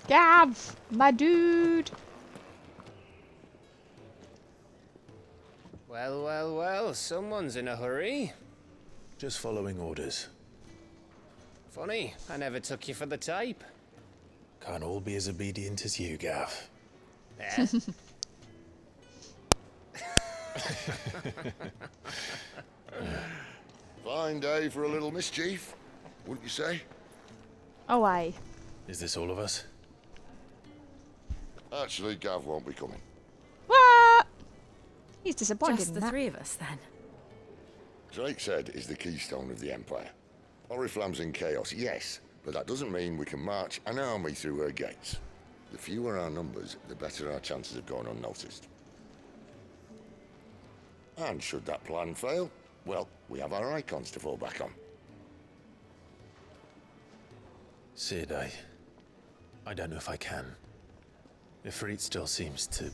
Gav, my dude. Well, well, well, someone's in a hurry. Just following orders. Funny, I never took you for the type. Can't all be as obedient as you, Gav. Eh? Fine day for a little mischief, wouldn't you say? Oh, aye. Is this all of us? Actually, Gav won't be coming. What? He's disappointed Just in the that. three of us, then. Drake said is the keystone of the Empire. Oriflamme's in chaos, yes, but that doesn't mean we can march an army through her gates. The fewer our numbers, the better our chances of going unnoticed. And should that plan fail, well, we have our icons to fall back on. Sid, I don't know if I can. Ifrit still seems to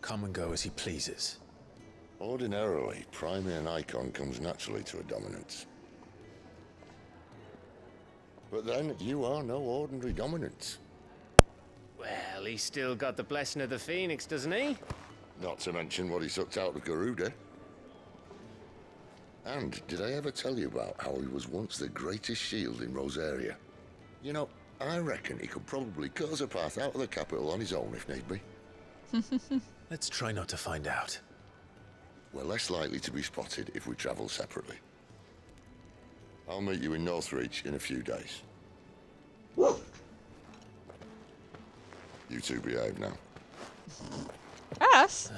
come and go as he pleases. Ordinarily, priming an icon comes naturally to a dominance. But then, you are no ordinary dominance. Well, he's still got the blessing of the Phoenix, doesn't he? Not to mention what he sucked out of Garuda. And did I ever tell you about how he was once the greatest shield in Rosaria? You know, I reckon he could probably cut us a path out of the capital on his own if need be. Let's try not to find out. We're less likely to be spotted if we travel separately. I'll meet you in Northreach in a few days. You two behave now. Us?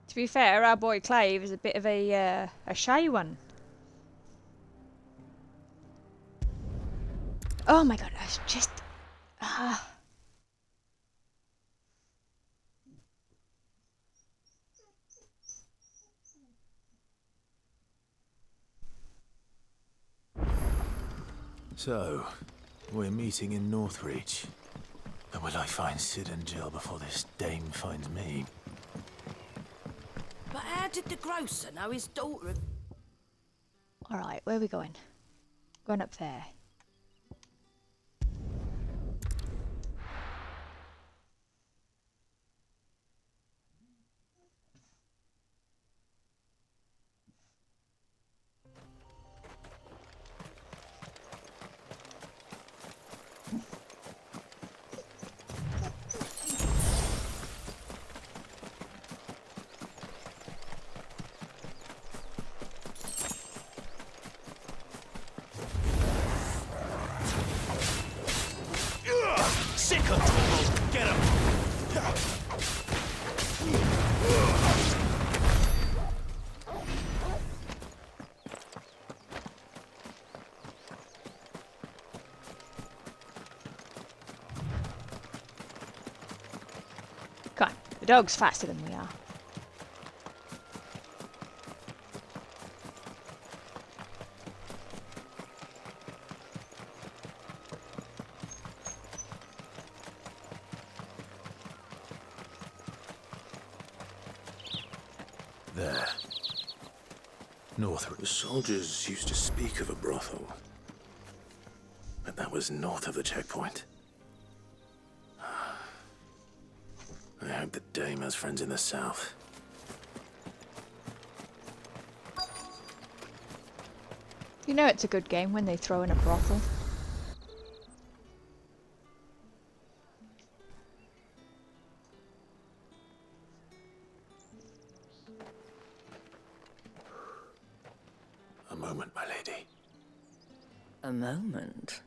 To be fair, our boy Clave is a bit of a shy one. Oh my god, I was just... So, we're meeting in Northreach. But will I find Sid and Jill before this dame finds me? But how did the grocer know his daughter... Alright, where are we going? Going up there. Sick of trouble! Get him! Come on, the dog's faster than we are. There. North. The soldiers used to speak of a brothel. But that was north of the checkpoint. I hope the dame has friends in the south. You know it's a good game when they throw in a brothel. A moment, my lady. A moment?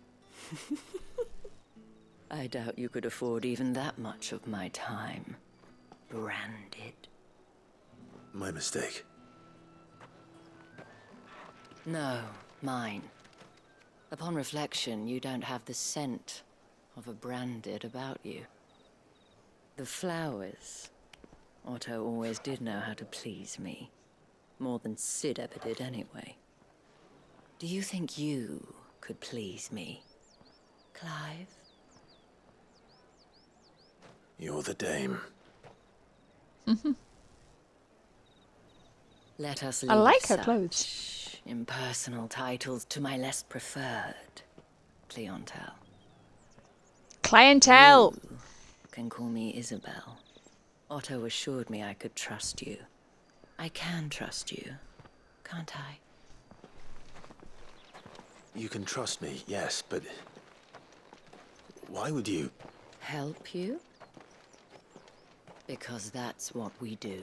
I doubt you could afford even that much of my time. Branded. My mistake. No, mine. Upon reflection, you don't have the scent of a branded about you. The flowers. Otto always did know how to please me. More than Sid ever did anyway. Do you think you could please me, Clive? You're the dame. Let us leave I like her such clothes. impersonal titles to my less preferred clientele. Clientele. You can call me Isabel. Otto assured me I could trust you. I can trust you, can't I? You can trust me, yes, but... why would you? Help you? Because that's what we do.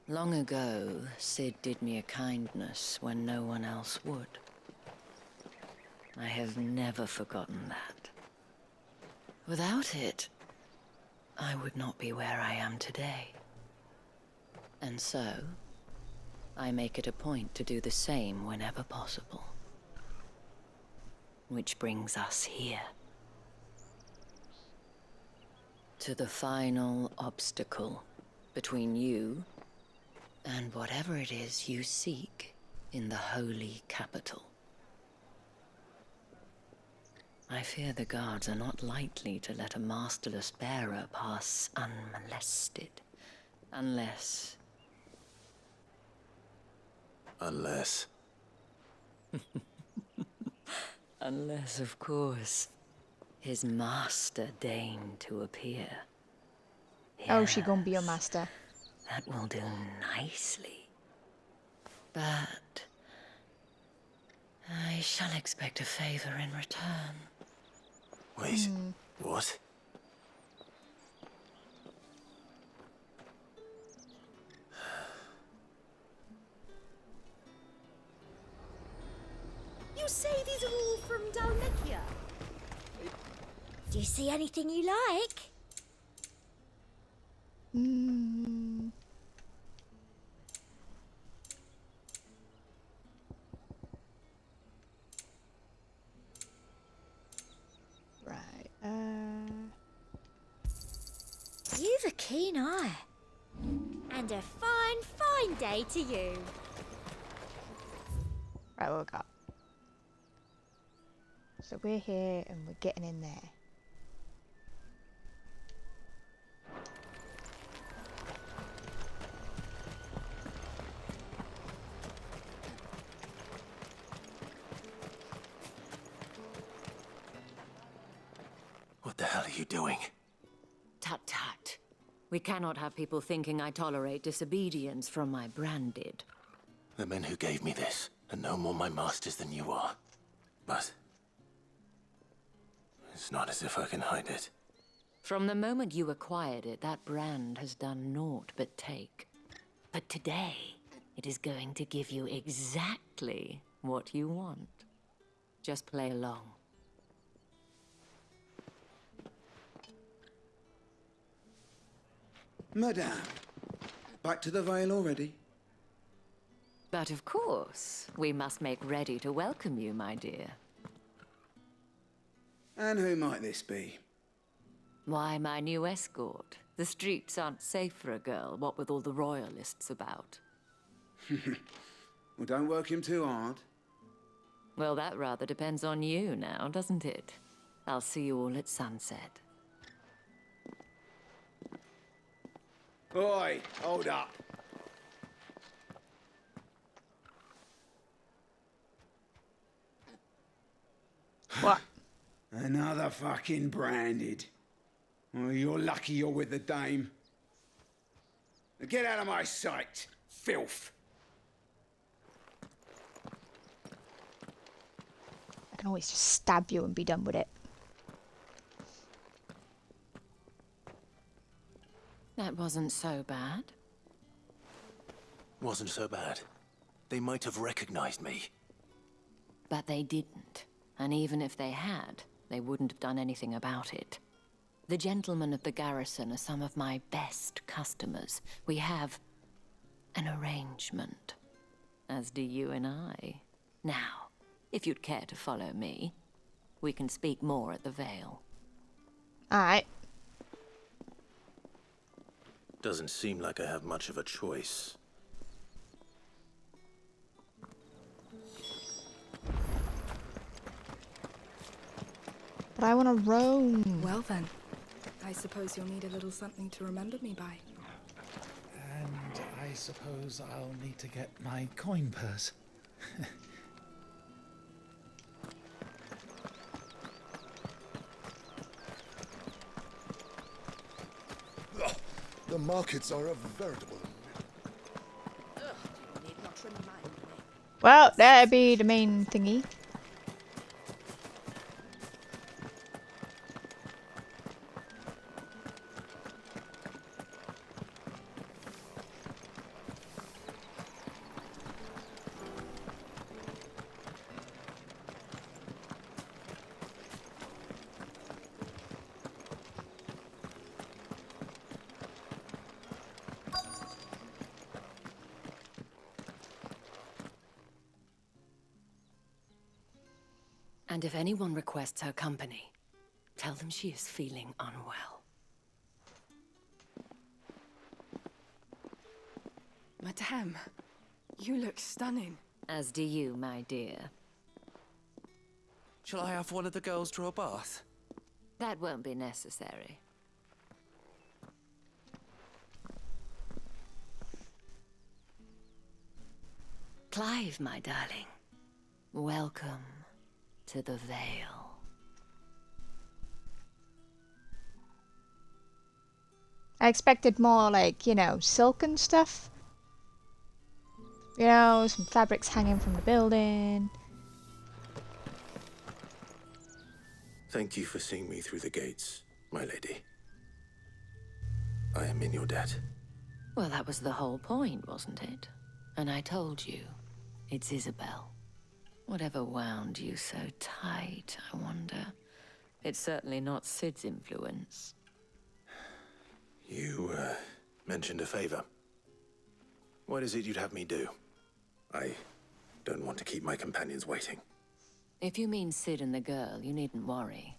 Long ago, Sid did me a kindness when no one else would. I have never forgotten that. Without it, I would not be where I am today. And so, I make it a point to do the same whenever possible. Which brings us here. To the final obstacle between you and whatever it is you seek in the holy capital. I fear the guards are not likely to let a masterless bearer pass unmolested. Unless... Unless... Unless, of course, his master deigned to appear. Oh, she gonna be your Yes, master. that will do nicely. But... I shall expect a favor in return. Wait, what? You say these are all from Dalmekia? Do you see anything you like? Mm. Right. You've a keen eye. And a fine, fine day to you. Right, what we got? So we're here and we're getting in there. What the hell are you doing? Tut tut. We cannot have people thinking I tolerate disobedience from my branded. The men who gave me this are no more my masters than you are. But... it's not as if I can hide it. From the moment you acquired it, that brand has done naught but take. But today, it is going to give you exactly what you want. Just play along. Madame, back to the Vale already? But of course, we must make ready to welcome you, my dear. And who might this be? Why, my new escort. The streets aren't safe for a girl, what with all the royalists about. Well, don't work him too hard. Well, that rather depends on you now, doesn't it? I'll see you all at sunset. Oi, hold up. What? Another fucking branded. Oh, you're lucky you're with the dame. Now get out of my sight, filth. I can always just stab you and be done with it. That wasn't so bad. Wasn't so bad. They might have recognized me. But they didn't. And even if they had, they wouldn't have done anything about it. The gentlemen of the garrison are some of my best customers. We have an arrangement, as do you and I. Now, if you'd care to follow me, we can speak more at the Vale. Alright. Doesn't seem like I have much of a choice. But I want to roam. Well then, I I suppose you'll need a little something to remember me by. And I suppose I'll need to get my coin purse. The markets are a veritable... Well, that'd be the main thingy. And if anyone requests her company, tell them she is feeling unwell. Madame, you look stunning. As do you, my dear. Shall I have one of the girls draw a bath? That won't be necessary. Clive, my darling. Welcome to the Vale. I expected more like, you know, silken stuff. You know, some fabrics hanging from the building. Thank you for seeing me through the gates, my lady. I am in your debt. Well, that was the whole point, wasn't it? And I told you, it's Isabel. Whatever wound you so tight, I wonder. It's certainly not Sid's influence. You, mentioned a favor. What is it you'd have me do? I don't want to keep my companions waiting. If you mean Sid and the girl, you needn't worry.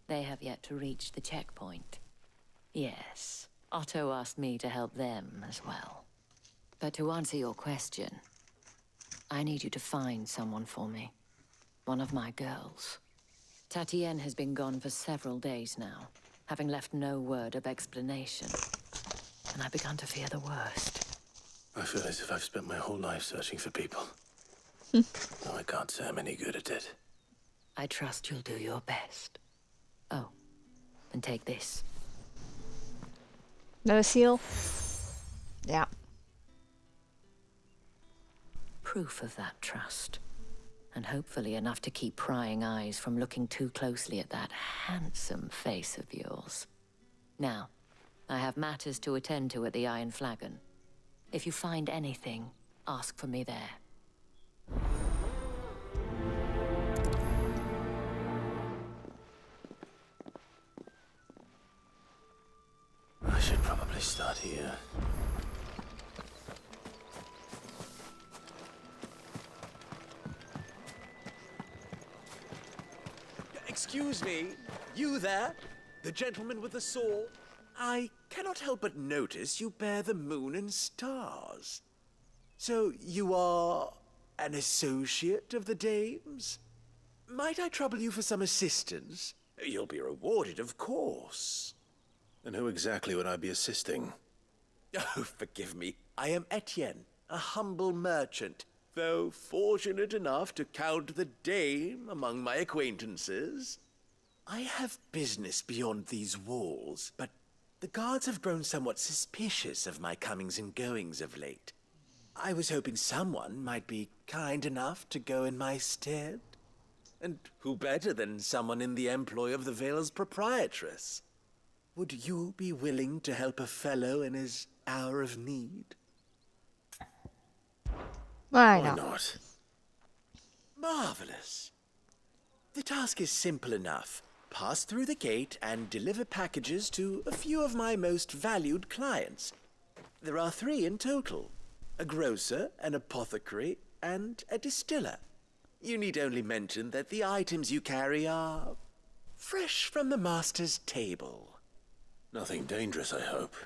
They have yet to reach the checkpoint. Yes, Otto asked me to help them as well. But to answer your question, I need you to find someone for me. One of my girls. Tatienne has been gone for several days now, having left no word of explanation. And I've begun to fear the worst. I feel as if I've spent my whole life searching for people. No, I can't say I'm any good at it. I trust you'll do your best. Oh, and take this. Another seal? Yeah. Proof of that trust. And hopefully enough to keep prying eyes from looking too closely at that handsome face of yours. Now, I have matters to attend to at the Iron Flagon. If you find anything, ask for me there. I should probably start here. Excuse me, you there? The gentleman with the sword? I cannot help but notice you bear the moon and stars. So you are an associate of the dames? Might I trouble you for some assistance? You'll be rewarded, of course. And who exactly would I be assisting? Oh, forgive me. I am Etienne, a humble merchant, though fortunate enough to count the dame among my acquaintances. I have business beyond these walls, but the guards have grown somewhat suspicious of my comings and goings of late. I was hoping someone might be kind enough to go in my stead. And who better than someone in the employ of the Vale's proprietress? Would you be willing to help a fellow in his hour of need? Why Why not? not? Marvelous. The task is simple enough. Pass through the gate and deliver packages to a few of my most valued clients. There are 3 in total. A grocer, an apothecary, and a distiller. You need only mention that the items you carry are fresh from the master's table. Nothing dangerous, I hope.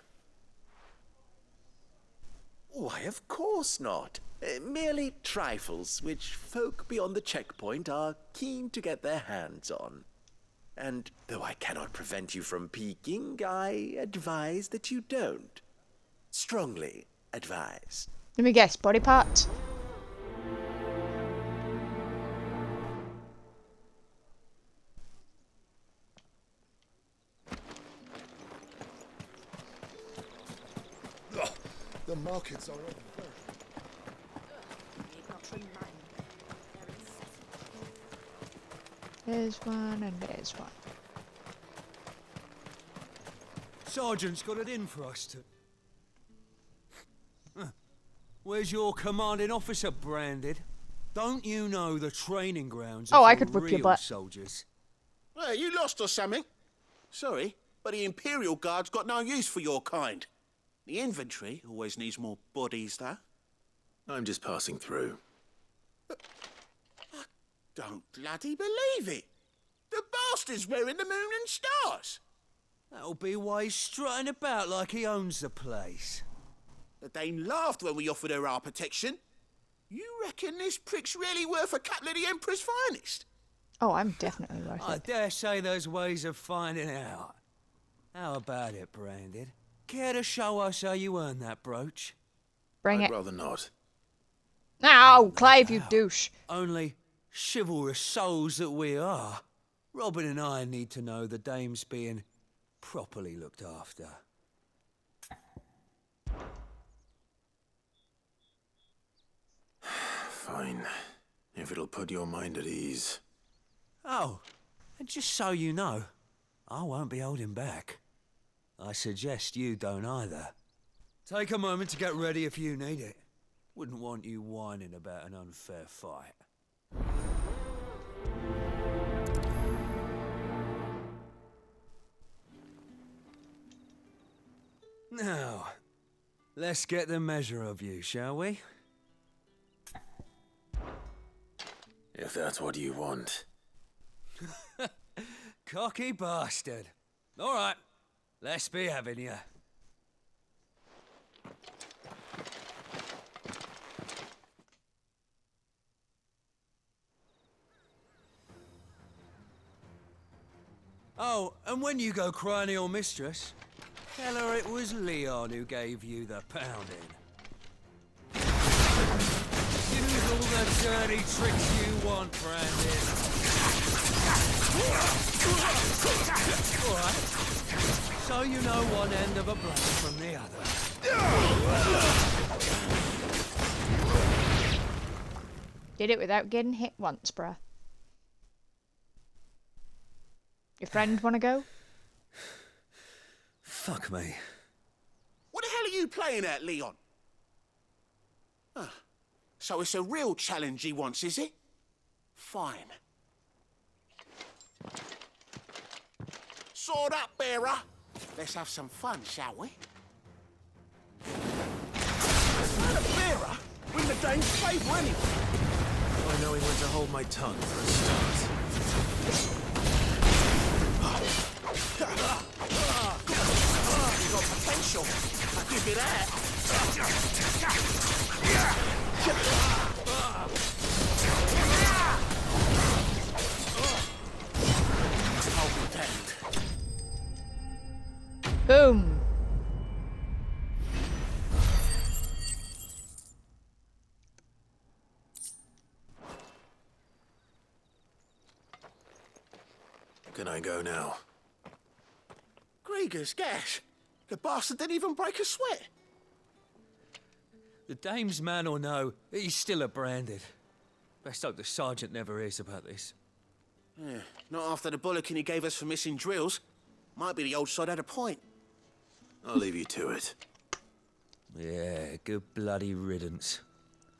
Why, of course not. Merely trifles which folk beyond the checkpoint are keen to get their hands on. And though I cannot prevent you from peeking, I advise that you don't. Strongly advise. Let me guess, body parts? The markets are all There's one and there's one. Sergeant's got it in for us to... Where's your commanding officer, Branded? Don't you know the training grounds are Oh, I for could whip your real butt. soldiers? Well, you lost or something? Sorry, but the Imperial Guard's got no use for your kind. The infantry always needs more bodies, though. I'm just passing through. Don't bloody believe it. The bastard's wearing the moon and stars. That'll be why he's strutting about like he owns the place. The Dane laughed when we offered her our protection. You reckon this prick's really worth a couple of the Emperor's finest? Oh, I'm definitely worth I it. dare say there's ways of finding out. How about it, Branded? Care to show us how you earned that brooch? Bring I'd it. rather not. Ow, Clive, you douche. Only chivalrous souls that we are. Robin and I need to know the dame's being properly looked after. Fine. If it'll put your mind at ease. Oh, and just so you know, I won't be holding back. I suggest you don't either. Take a moment to get ready if you need it. Wouldn't want you whining about an unfair fight. Now, let's get the measure of you, shall we? If that's what you want. Cocky bastard. All right, let's be having you. Oh, and when you go crying to your mistress, tell her it was Leon who gave you the pounding. Use all the dirty tricks you want, Brandon. All right. So you know one end of a blade from the other. Did it without getting hit once, bruh. Your friend wanna go? Fuck me. What the hell are you playing at, Leon? Ah, so it's a real challenge he wants, is it? Fine. Sword up, bearer. Let's have some fun, shall we? Not a bearer. Win the Dane's favour anyway. I knowing when to hold my tongue for a start. You've got potential. I'll give you that. I'll be damned. Boom. Can I go now? Grieger's gas. The bastard didn't even break a sweat. The dame's man or no, he's still a Branded. Best hope the sergeant never hears about this. Yeah, not after the bullocking he gave us for missing drills. Might be the old sod had a point. I'll leave you to it. Yeah, good bloody riddance.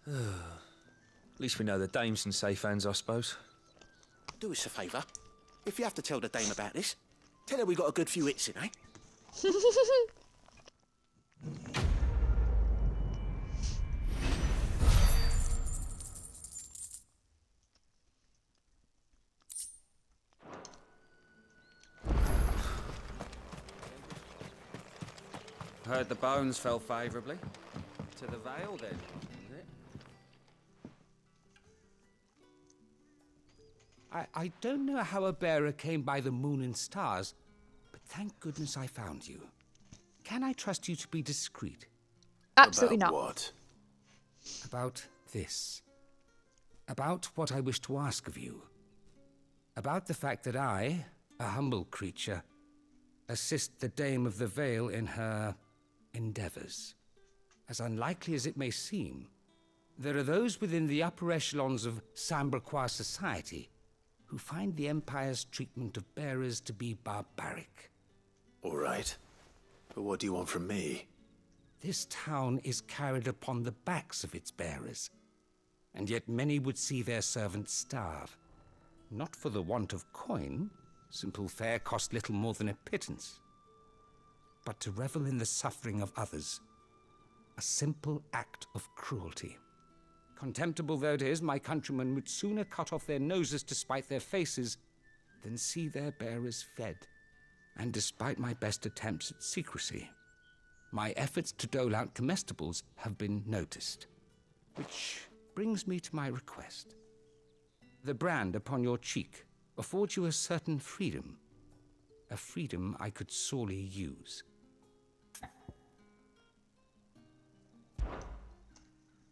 At least we know the dame's in safe hands, I suppose. Do us a favour. If you have to tell the dame about this, tell her we got a good few hits in, eh? Heard the bones fell favourably. To the Vale, then, is it? I don't know how a bearer came by the moon and stars, but thank goodness I found you. Can I trust you to be discreet? Absolutely About not. What? About this. About what I wish to ask of you. About the fact that I, a humble creature, assist the Dame of the Vale in her endeavors. As unlikely as it may seem, there are those within the upper echelons of Samberquois society who find the Empire's treatment of bearers to be barbaric. All right. But what do you want from me? This town is carried upon the backs of its bearers, and yet many would see their servants starve. Not for the want of coin, simple fare cost little more than a pittance, but to revel in the suffering of others, a simple act of cruelty. Contemptible though it is, my countrymen would sooner cut off their noses to spite their faces than see their bearers fed. And despite my best attempts at secrecy, my efforts to dole out comestibles have been noticed. Which brings me to my request. The brand upon your cheek affords you a certain freedom. A freedom I could sorely use.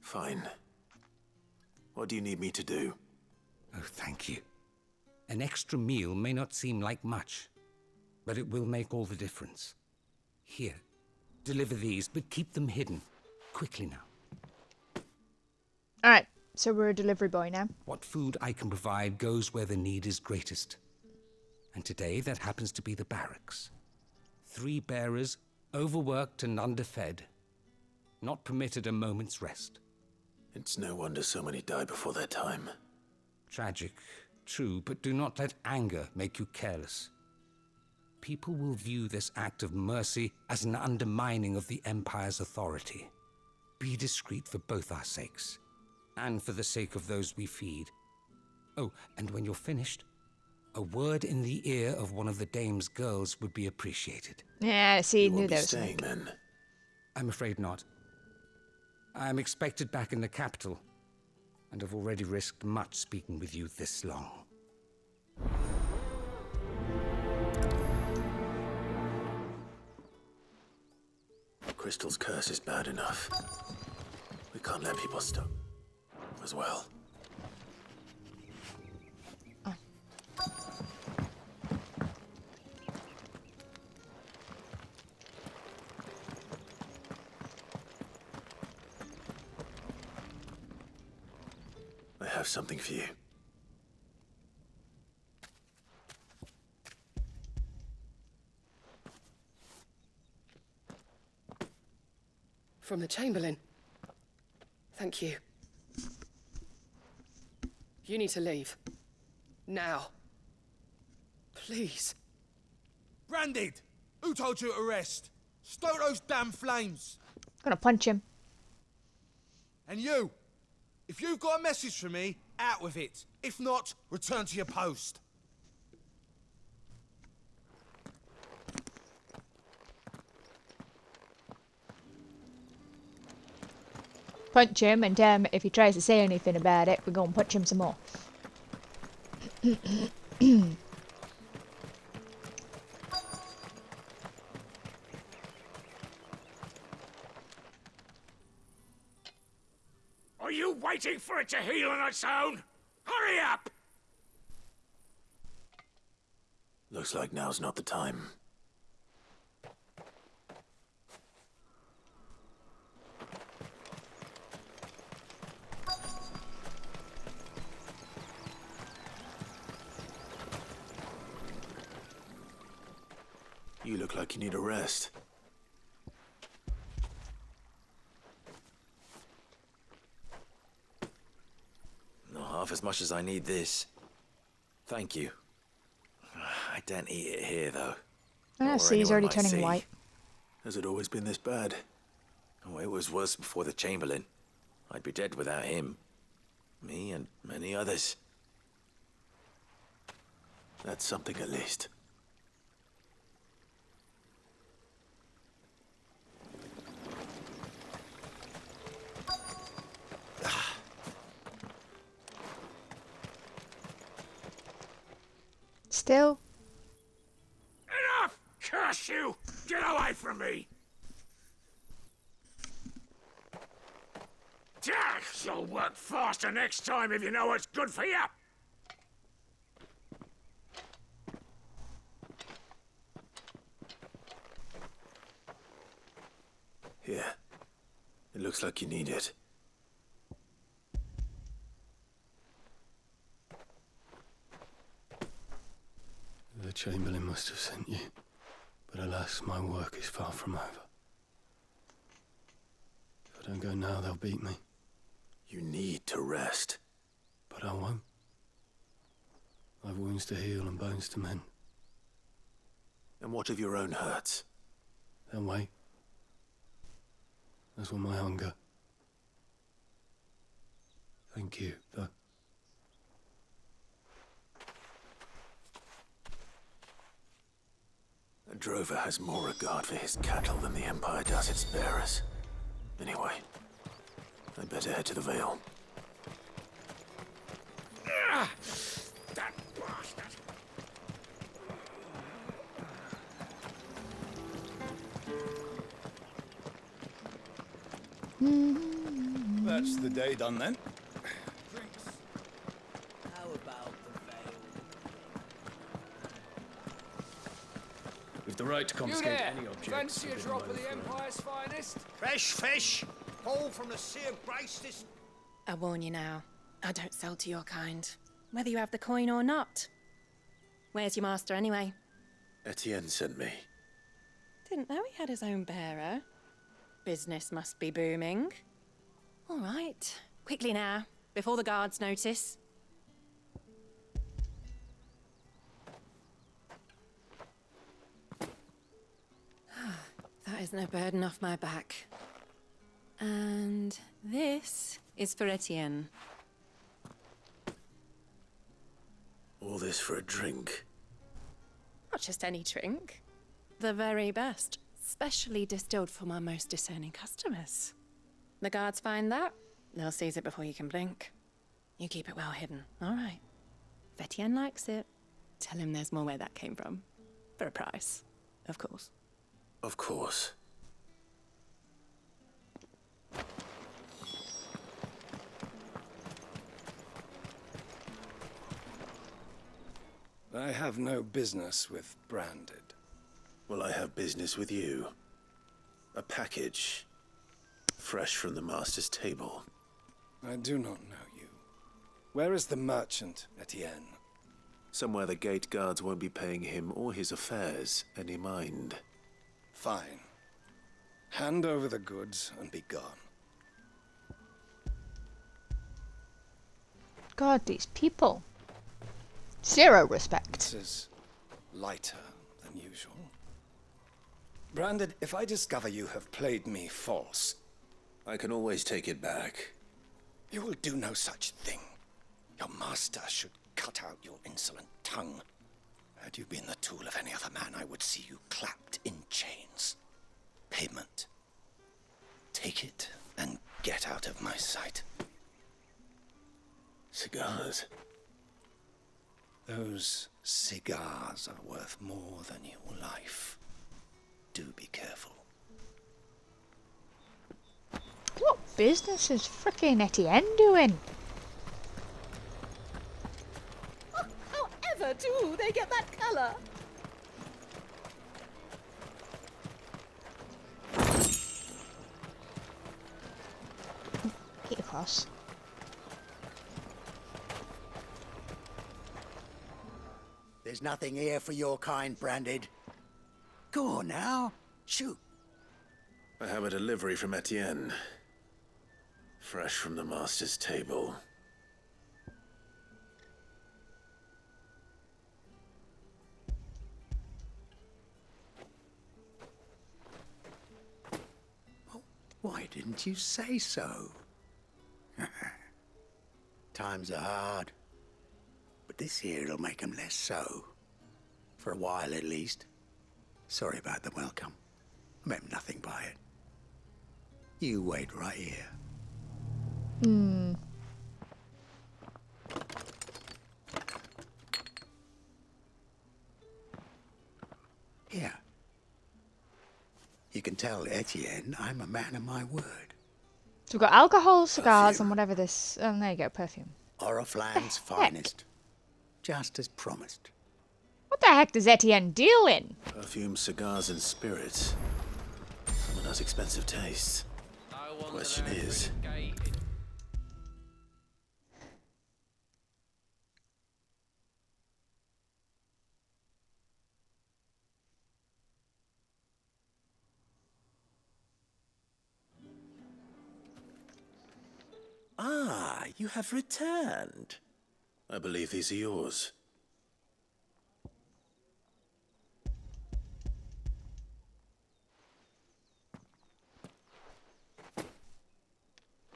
Fine. What do you need me to do? Oh, thank you. An extra meal may not seem like much, but it will make all the difference. Here, deliver these, but keep them hidden. Quickly now. Alright, so we're a delivery boy now. What food I can provide goes where the need is greatest. And today that happens to be the barracks. 3 bearers, overworked and underfed, not permitted a moment's rest. It's no wonder so many die before their time. Tragic, true, but do not let anger make you careless. People will view this act of mercy as an undermining of the Empire's authority. Be discreet for both our sakes, and for the sake of those we feed. Oh, and when you're finished, a word in the ear of one of the Dame's girls would be appreciated. Yeah, see, You knew won't be those. staying then. I'm afraid not. I'm expected back in the capital, and have already risked much speaking with you this long. Crystal's curse is bad enough. We can't let people stop as well. I have something for you. From the Chamberlain. Thank you. You need to leave. Now. Please. Branded! Who told you to rest? Stoke those damn flames! Gonna punch him. And you! If you've got a message for me, out with it. If not, return to your post. Punch him, and if he tries to say anything about it, we're gonna punch him some more. Are you waiting for it to heal on its own? Hurry up! Looks like now's not the time. You look like you need a rest. Not half as much as I need this. Thank you. I don't eat it here, though. Ah, Or see, he's anyone already might turning see. white. Has it always been this bad? Oh, it was worse before the Chamberlain. I'd be dead without him. Me and many others. That's something at least. Still. Enough! Curse you! Get away from me! You'll work faster next time if you know what's good for you! Here. It looks like you need it. The Chamberlain must have sent you. But alas, my work is far from over. If I don't go now, they'll beat me. You need to rest. But I won't. I've wounds to heal and bones to mend. And what of your own hurts? They'll wait. As will my hunger. Thank you, though. A drover has more regard for his cattle than the Empire does its bearers. Anyway, I'd better head to the Vale. That bastard! That's the day done then. How about the Vale? We've the right to confiscate any objects. Fancy a drop of the Empire's finest? Fresh fish! All from the Sea of Grace this... I warn you now, I don't sell to your kind, whether you have the coin or not. Where's your master anyway? Etienne sent me. Didn't know he had his own bearer. Business must be booming. All right, quickly now, before the guards notice. That is no burden off my back. And this is for Etienne. All this for a drink. Not just any drink. The very best, specially distilled for my most discerning customers. The guards find that, they'll seize it before you can blink. You keep it well hidden, all right. If Etienne likes it, tell him there's more where that came from. For a price, of course. Of course. I have no business with Branded. Well, I have business with you. A package. Fresh from the Master's table. I do not know you. Where is the merchant, Etienne? Somewhere the gate guards won't be paying him or his affairs any mind. Fine. Hand over the goods and be gone. God, these people. Zero respect. This is lighter than usual. Branded, if I discover you have played me false... I can always take it back. You will do no such thing. Your master should cut out your insolent tongue. Had you been the tool of any other man, I would see you clapped in chains. Payment. Take it and get out of my sight. Cigars. Those cigars are worth more than your life. Do be careful. What business is frickin' Etienne doing? However do they get that colour? Get across. There's nothing here for your kind, Branded. Go on now, shoot. I have a delivery from Etienne. Fresh from the Master's table. Why didn't you say so? Times are hard. But this here'll make 'em less so. For a while, at least. Sorry about the welcome. I meant nothing by it. You wait right here. tell Etienne I'm a man of my word. So we've got alcohol, cigars, and whatever this... Oh, there you go, perfume. Oriflamme's finest. Just as promised. What the heck does Etienne deal in? Perfume, cigars, and spirits. Someone has expensive tastes. Question is... Ah, you have returned. I believe these are yours.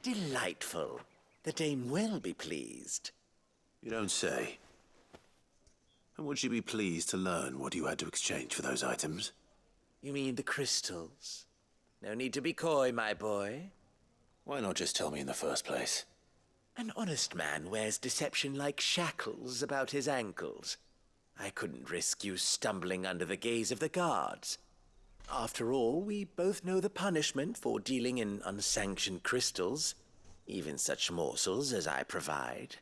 Delightful. The dame will be pleased. You don't say. And would she be pleased to learn what you had to exchange for those items? You mean the crystals? No need to be coy, my boy. Why not just tell me in the first place? An honest man wears deception like shackles about his ankles. I couldn't risk you stumbling under the gaze of the guards. After all, we both know the punishment for dealing in unsanctioned crystals, even such morsels as I provide.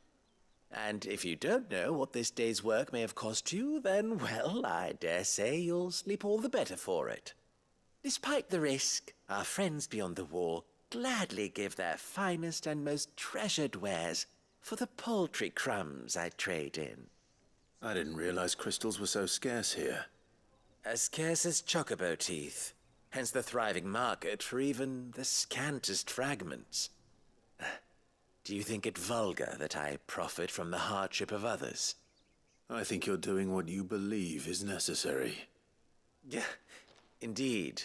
And if you don't know what this day's work may have cost you, then, well, I dare say you'll sleep all the better for it. Despite the risk, our friends beyond the wall gladly give their finest and most treasured wares for the paltry crumbs I trade in. I didn't realize crystals were so scarce here. As scarce as chocobo teeth, hence the thriving market for even the scantest fragments. Do you think it vulgar that I profit from the hardship of others? I think you're doing what you believe is necessary. Yeah, indeed.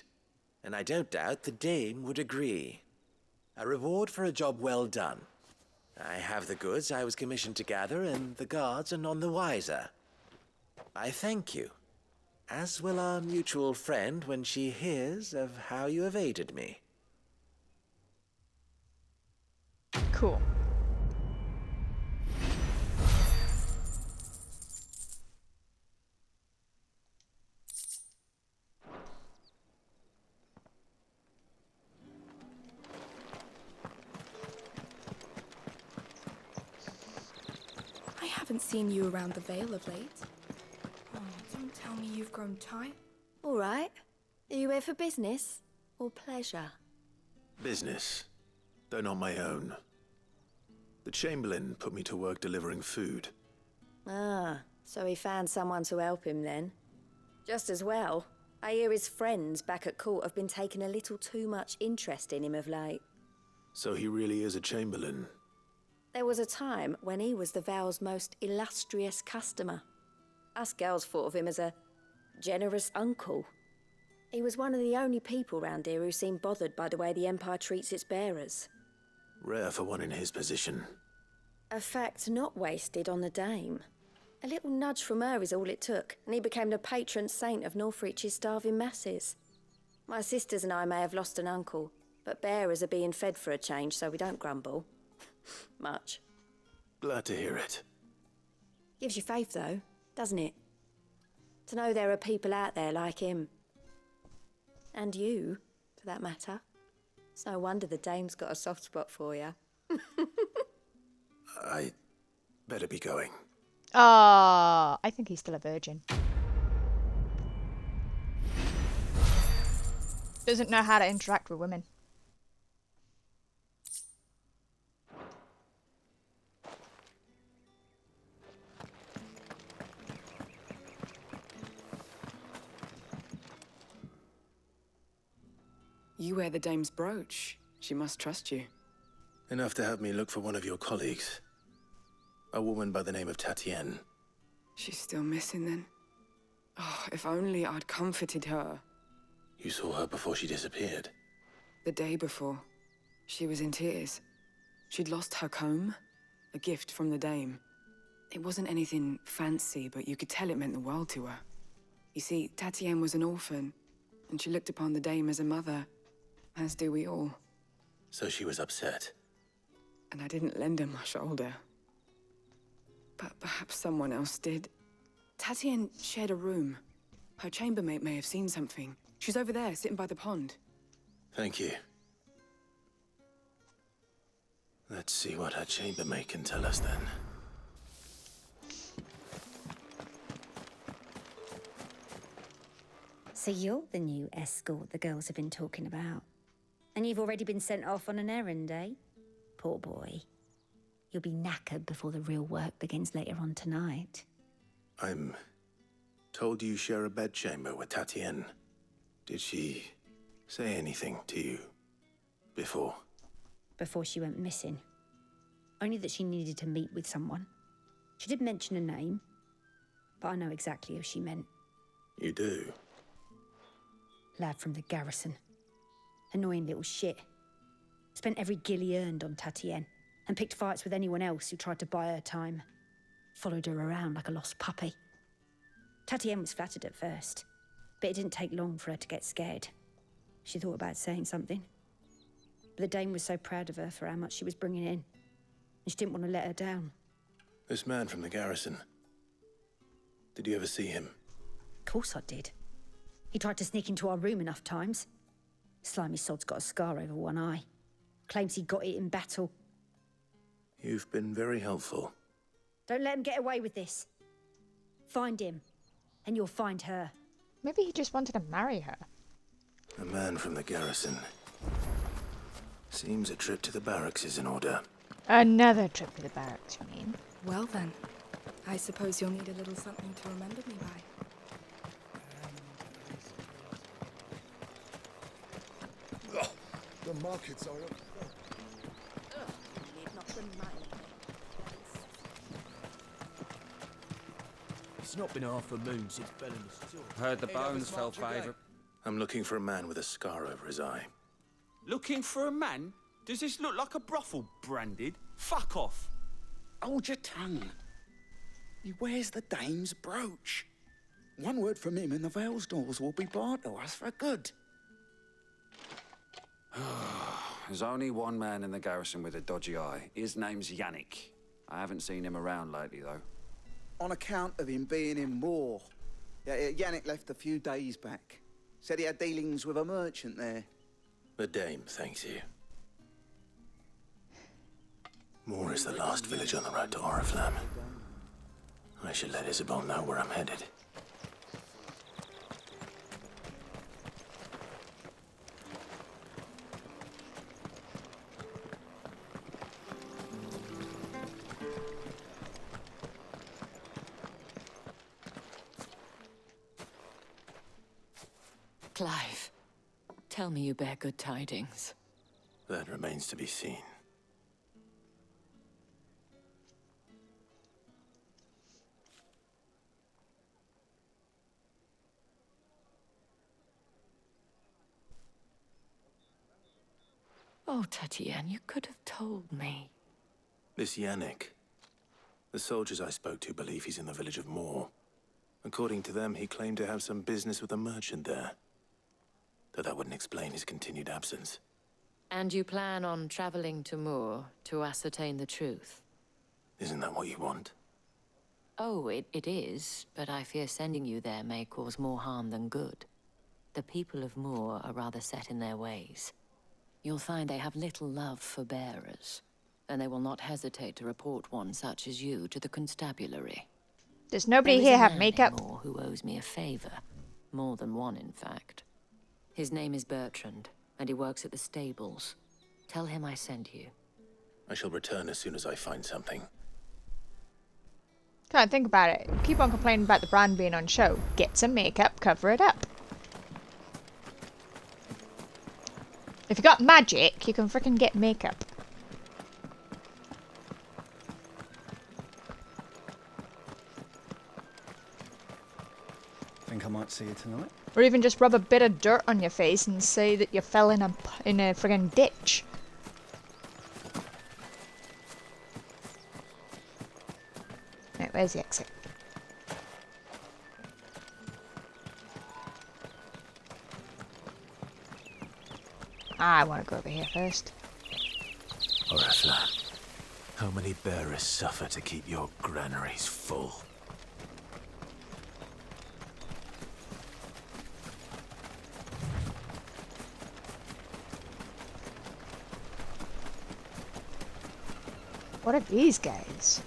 And I don't doubt the dame would agree. A reward for a job well done. I have the goods I was commissioned to gather, and the guards are none the wiser. I thank you, as will our mutual friend when she hears of how you have aided me. Cool. I haven't seen you around the Vale of late. Oh, don't tell me you've grown tight. All right. Are you here for business or pleasure? Business, though not my own. The Chamberlain put me to work delivering food. Ah, so he found someone to help him then. Just as well. I hear his friends back at court have been taking a little too much interest in him of late. So he really is a Chamberlain. There was a time when he was the Vale's most illustrious customer. Us girls thought of him as a generous uncle. He was one of the only people round here who seemed bothered by the way the Empire treats its bearers. Rare for one in his position. A fact not wasted on the dame. A little nudge from her is all it took, and he became the patron saint of Northreach's starving masses. My sisters and I may have lost an uncle, but bearers are being fed for a change, so we don't grumble. Much. Glad to hear it. Gives you faith, though, doesn't it? To know there are people out there like him. And you, for that matter. It's no wonder the dame's got a soft spot for you. I better be going. Ah, I think he's still a virgin. Doesn't know how to interact with women. You wear the dame's brooch. She must trust you. Enough to have me look for one of your colleagues. A woman by the name of Tatienne. She's still missing then. Oh, if only I'd comforted her. You saw her before she disappeared? The day before. She was in tears. She'd lost her comb. A gift from the dame. It wasn't anything fancy, but you could tell it meant the world to her. You see, Tatienne was an orphan, and she looked upon the dame as a mother. As do we all. So she was upset. And I didn't lend her my shoulder. But perhaps someone else did. Tatienne shared a room. Her chambermaid may have seen something. She's over there, sitting by the pond. Thank you. Let's see what her chambermaid can tell us then. So you're the new escort the girls have been talking about. And you've already been sent off on an errand, eh? Poor boy. You'll be knackered before the real work begins later on tonight. I'm told you share a bedchamber with Tatienne. Did she say anything to you before? Before she went missing. Only that she needed to meet with someone. She did mention a name, but I know exactly who she meant. You do? Lad from the garrison. Annoying little shit. Spent every gil he earned on Tatienne, and picked fights with anyone else who tried to buy her time. Followed her around like a lost puppy. Tatienne was flattered at first, but it didn't take long for her to get scared. She thought about saying something. But the Dame was so proud of her for how much she was bringing in, and she didn't want to let her down. This man from the garrison. Did you ever see him? Of course I did. He tried to sneak into our room enough times. Slimy sod's got a scar over one eye. Claims he got it in battle. You've been very helpful. Don't let him get away with this. Find him, and you'll find her. Maybe he just wanted to marry her. A man from the garrison. Seems a trip to the barracks is in order. Another trip to the barracks, you mean? Well then, I suppose you'll need a little something to remember me by. The markets are up. It's not been half a moon since Bellin's tour. Heard the bones fell favourite. I'm looking for a man with a scar over his eye. Looking for a man? Does this look like a brothel, Branded? Fuck off! Hold your tongue. He wears the Dame's brooch. One word from him and the Vale's doors will be barred to us for good. There's only one man in the garrison with a dodgy eye. His name's Yannick. I haven't seen him around lately, though. On account of him being in war. Yannick left a few days back. Said he had dealings with a merchant there. The Dame thanks you. Moor is the last village on the road to Oriflamme. I should let Isabel know where I'm headed. Clive, tell me you bear good tidings. That remains to be seen. Oh, Tatienne, you could have told me. This Yannick. The soldiers I spoke to believe he's in the village of Moor. According to them, he claimed to have some business with a merchant there. Though that wouldn't explain his continued absence. And you plan on traveling to Moor to ascertain the truth? Isn't that what you want? Oh, it is, but I fear sending you there may cause more harm than good. The people of Moor are rather set in their ways. You'll find they have little love for bearers, and they will not hesitate to report one such as you to the constabulary. Does nobody here have makeup? Moor who owes me a favor. More than one, in fact. His name is Bertrand, and he works at the stables. Tell him I sent you. I shall return as soon as I find something. Can't think about it. Keep on complaining about the brand being on show. Get some makeup, cover it up. If you got magic, you can frickin' get makeup. Think I might see you tonight? Or even just rub a bit of dirt on your face and say that you fell in a friggin' ditch. Right, where's the exit? I want to go over here first. Oriflamme, how many bearers suffer to keep your granaries full? What are these guys?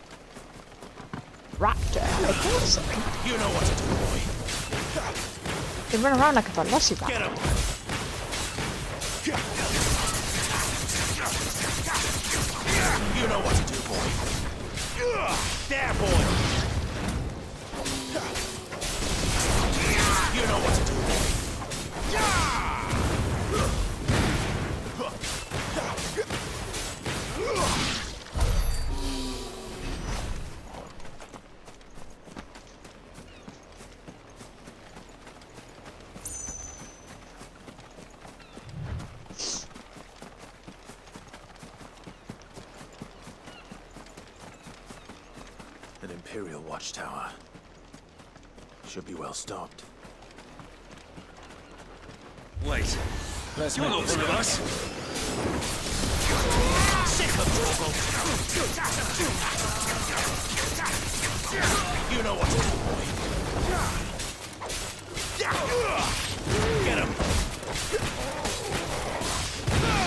Raptor. Wait, hold on a second. You know what to do, boy. They run around like a velociraptor. Get him. You know what to do, boy. There, boy. You know what to do, boy. An Imperial watchtower. Should be well stocked. Wait. Let's You're make not this one of quick. us. Sick of trouble. You know what to do, boy. Get him.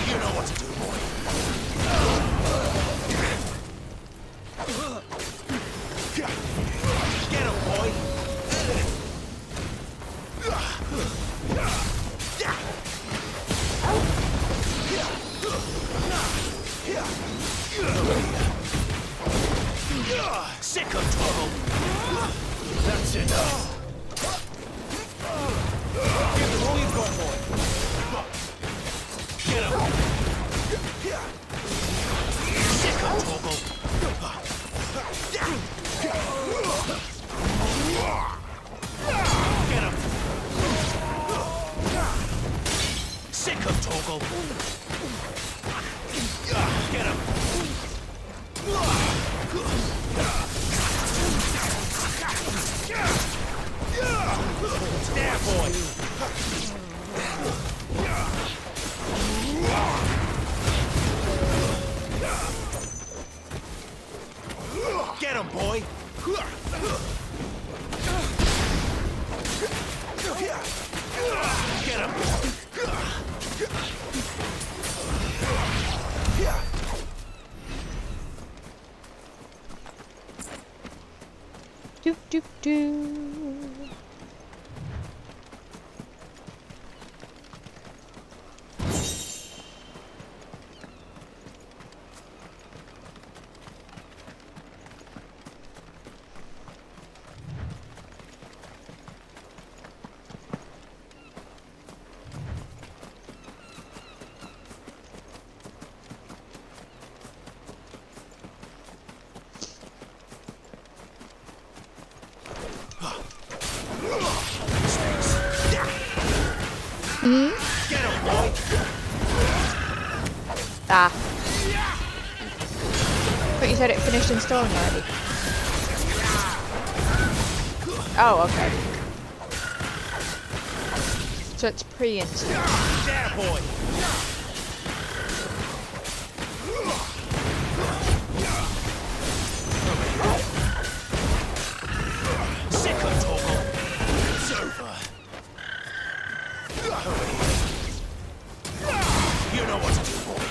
You know what to do, boy. Get him, boy. Sick of trouble. That's enough. Give them all you've got, boy. Get him. Sick of trouble. Get him. Sick of Toggle. Get him. There, boy. Get him, boy. Get him. Do do do. Get him, boy. Ah. But you said it finished installing already. Oh, okay. So it's pre-installed. There, boy. Sick of Toggle. It's over. You know what to do, boy.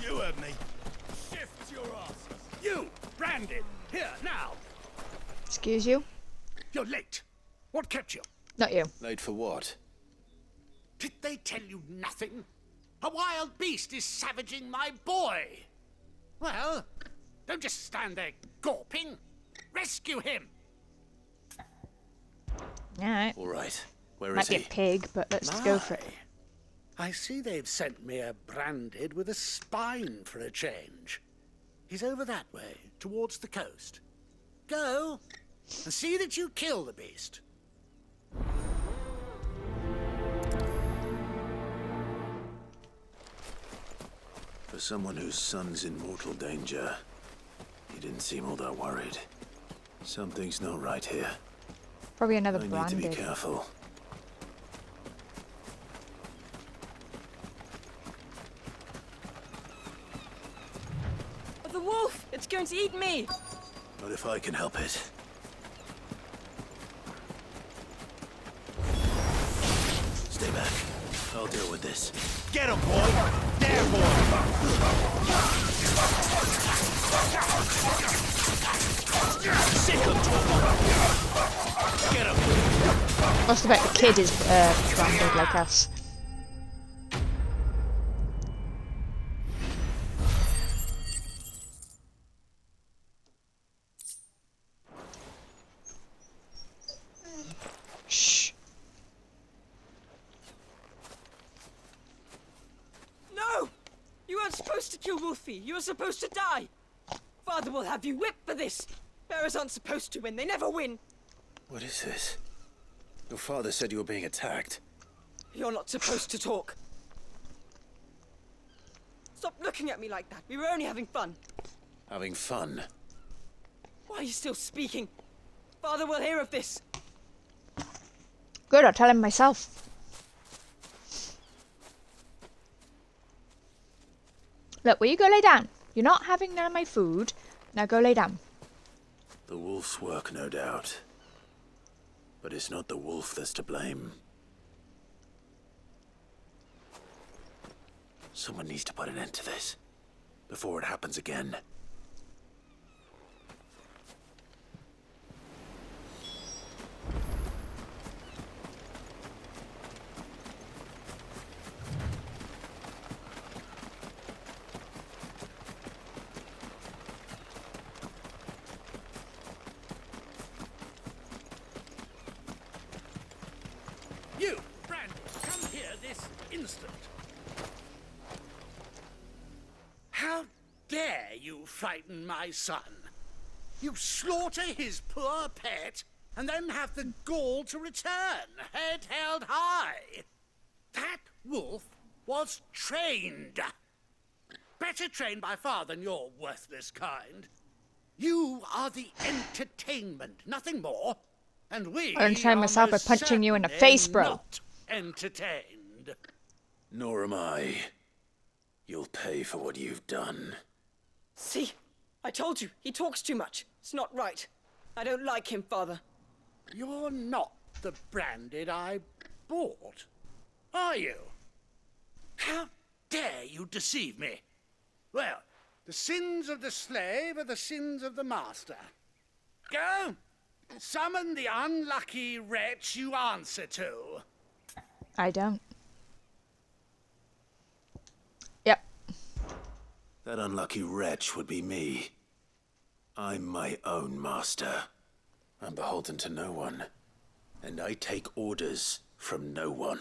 You heard me. Shift your asses. You, branded. Here, now. Excuse you? You're late. What kept you? Not you. Late for what? Did they tell you nothing? A wild beast is savaging my boy. Well, don't just stand there gawping. Rescue him. Alright. All right. Where Might is be he? a pig, but let's go for it. I see they've sent me a branded with a spine for a change. He's over that way, towards the coast. Go and see that you kill the beast. For someone whose son's in mortal danger, he didn't seem all that worried. Something's not right here. Probably another I need branded. to be careful. The wolf! It's going to eat me! Not if I can help it. Stay back. I'll deal with this. Get him, boy! There, boy! Sick of talking! Get him! Must have bet the kid is branded like us. Shh. No! You weren't supposed to kill Wolfie. You were supposed to die. Father will have you whipped for this. Bearers aren't supposed to win. They never win. What is this? Your father said you were being attacked. You're not supposed to talk. Stop looking at me like that. We were only having fun. Having fun? Why are you still speaking? Father will hear of this. Good, I'll tell him myself. Look, will you go lay down? You're not having none of my food. Now go lay down. The wolf's work, no doubt. But it's not the wolf that's to blame. Someone needs to put an end to this before it happens again. You, Brandon, come here this instant. How dare you frighten my son? You slaughter his poor pet, and then have the gall to return, head held high. That wolf was trained. Better trained by far than your worthless kind. You are the entertainment, nothing more. And we I'm trying myself by most punching you in the certainly face, bro. not entertained. Nor am I. You'll pay for what you've done. See? I told you. He talks too much. It's not right. I don't like him, Father. You're not the Branded I bought, are you? How dare you deceive me? Well, the sins of the slave are the sins of the master. Go! Summon the unlucky wretch you answer to. I don't. Yep. That unlucky wretch would be me. I'm my own master. I'm beholden to no one. And I take orders from no one.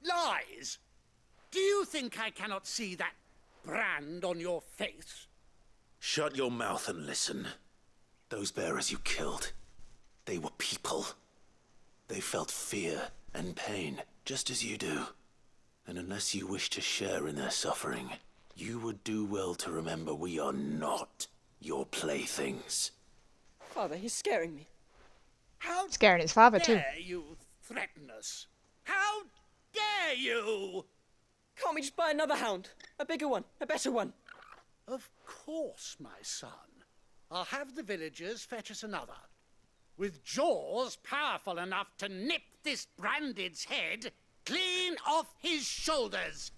Lies! Do you think I cannot see that brand on your face? Shut your mouth and listen. Those bearers you killed, they were people. They felt fear and pain, just as you do. And unless you wish to share in their suffering, you would do well to remember we are not your playthings. Father, he's scaring me. How Scaring his father, too. dare you threaten us? How dare you? Can't we just buy another hound? A bigger one, a better one. Of course, my son. I'll have the villagers fetch us another. With jaws powerful enough to nip this Branded's head clean off his shoulders.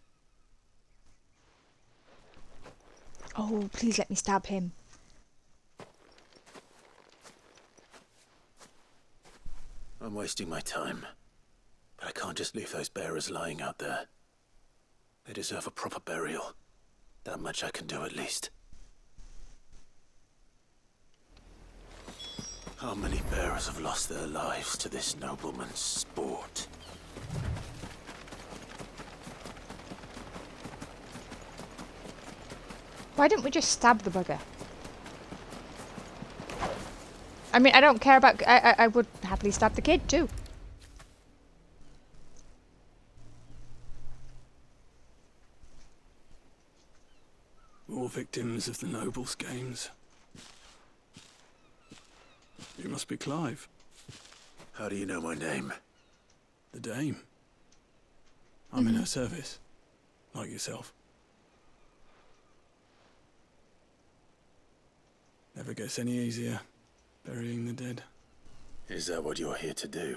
Oh, please let me stab him. I'm wasting my time. But I can't just leave those bearers lying out there. They deserve a proper burial. That much I can do at least. How many bearers have lost their lives to this nobleman's sport? Why didn't we just stab the bugger? I mean, I don't care about... I would happily stab the kid, too. More victims of the nobles' games. You must be Clive. How do you know my name? The Dame. I'm in her service, like yourself. Never gets any easier, burying the dead. Is that what you're here to do?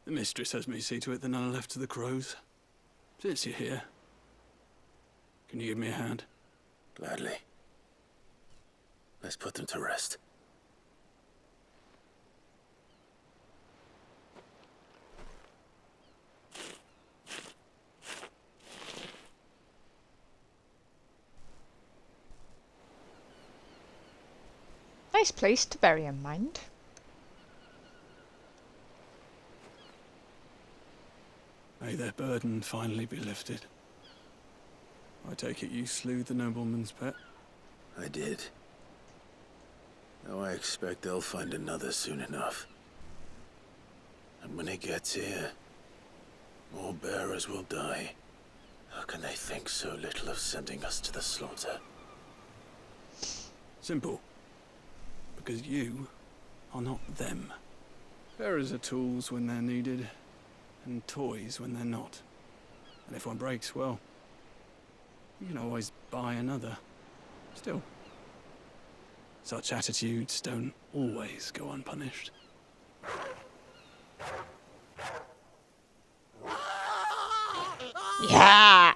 The mistress has me see to it that none are left to the crows. Since you're here, can you give me a hand? Gladly. Let's put them to rest. Nice place to bury in mind. May their burden finally be lifted. I take it you slew the nobleman's pet? I did. Now I expect they'll find another soon enough. And when it gets here, more bearers will die. How can they think so little of sending us to the slaughter? Simple. Because you are not them. Bearers are tools when they're needed, and toys when they're not. And if one breaks, well, you can always buy another. Still, such attitudes don't always go unpunished. Yeah!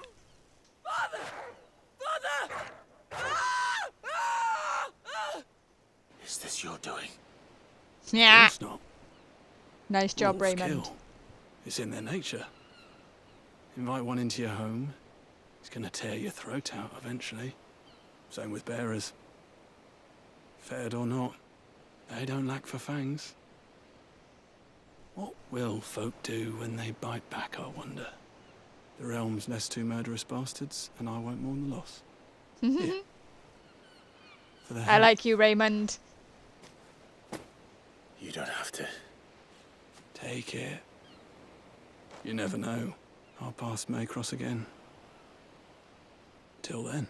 Is this your doing? Yeah. It's not. Nice job, Wolves Raymond. kill. It's in their nature. Invite one into your home, it's gonna tear your throat out eventually. Same with bearers. Fed or not, they don't lack for fangs. What will folk do when they bite back, I wonder? The realm's less two murderous bastards, and I won't mourn the loss. Here. For their I help. like you, Raymond. You don't have to. Take it. You never know. Our paths may cross again. Till then.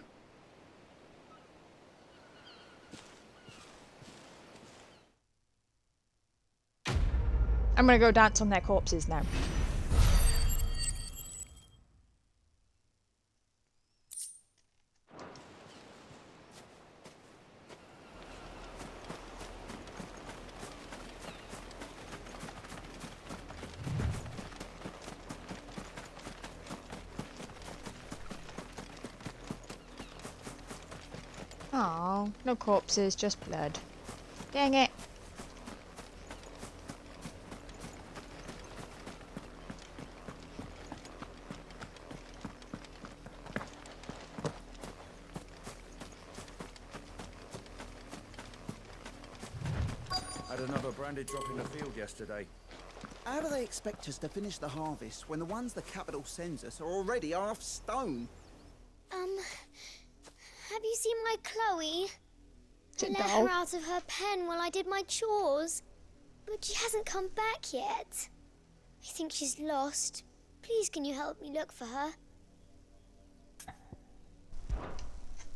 I'm gonna go dance on their corpses now. Oh, no corpses, just blood. Dang it. Had another brandy drop in the field yesterday. How do they expect us to finish the harvest when the ones the capital sends us are already half stone? Have you seen my Chloe? I let doll? her out of her pen while I did my chores. But she hasn't come back yet. I think she's lost. Please, can you help me look for her?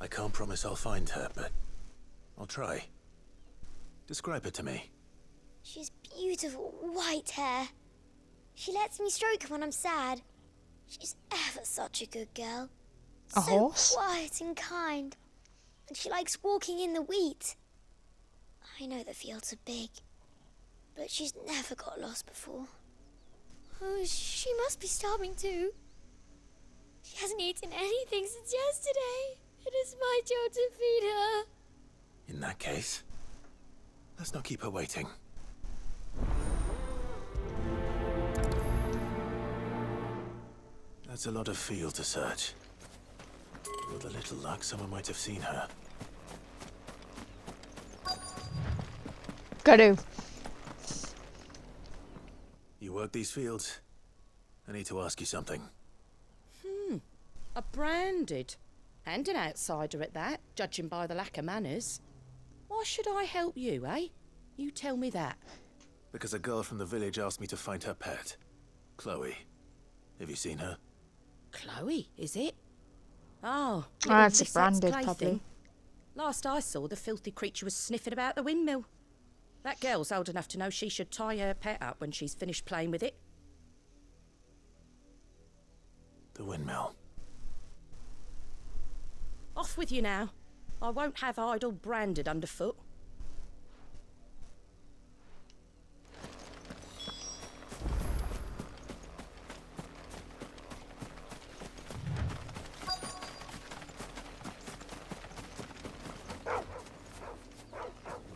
I can't promise I'll find her, but I'll try. Describe her to me. She has beautiful white hair. She lets me stroke her when I'm sad. She's ever such a good girl. A so horse? quiet and kind. And she likes walking in the wheat. I know the fields are big, but she's never got lost before. Oh, she must be starving too. She hasn't eaten anything since yesterday. It is my job to feed her. In that case, let's not keep her waiting. That's a lot of field to search. With a little luck, someone might have seen her. Got to. You work these fields? I need to ask you something. A branded. And an outsider at that, judging by the lack of manners. Why should I help you, eh? You tell me that. Because a girl from the village asked me to find her pet. Chloe. Have you seen her? Chloe, is it? Oh, That's little branded, Lisette's probably. plaything. Last I saw, the filthy creature was sniffing about the windmill. That girl's old enough to know she should tie her pet up when she's finished playing with it. The windmill. Off with you now. I won't have idle branded underfoot.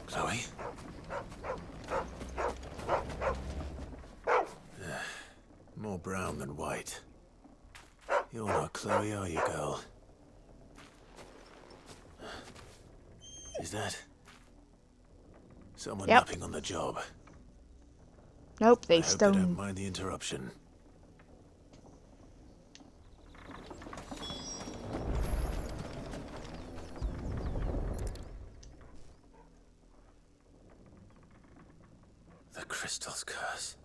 Chloe? More brown than white. You're not Chloe, are you, girl? Is that someone Yep. napping on the job? Nope, I they hope they don't stone. mind the interruption. The crystal's curse.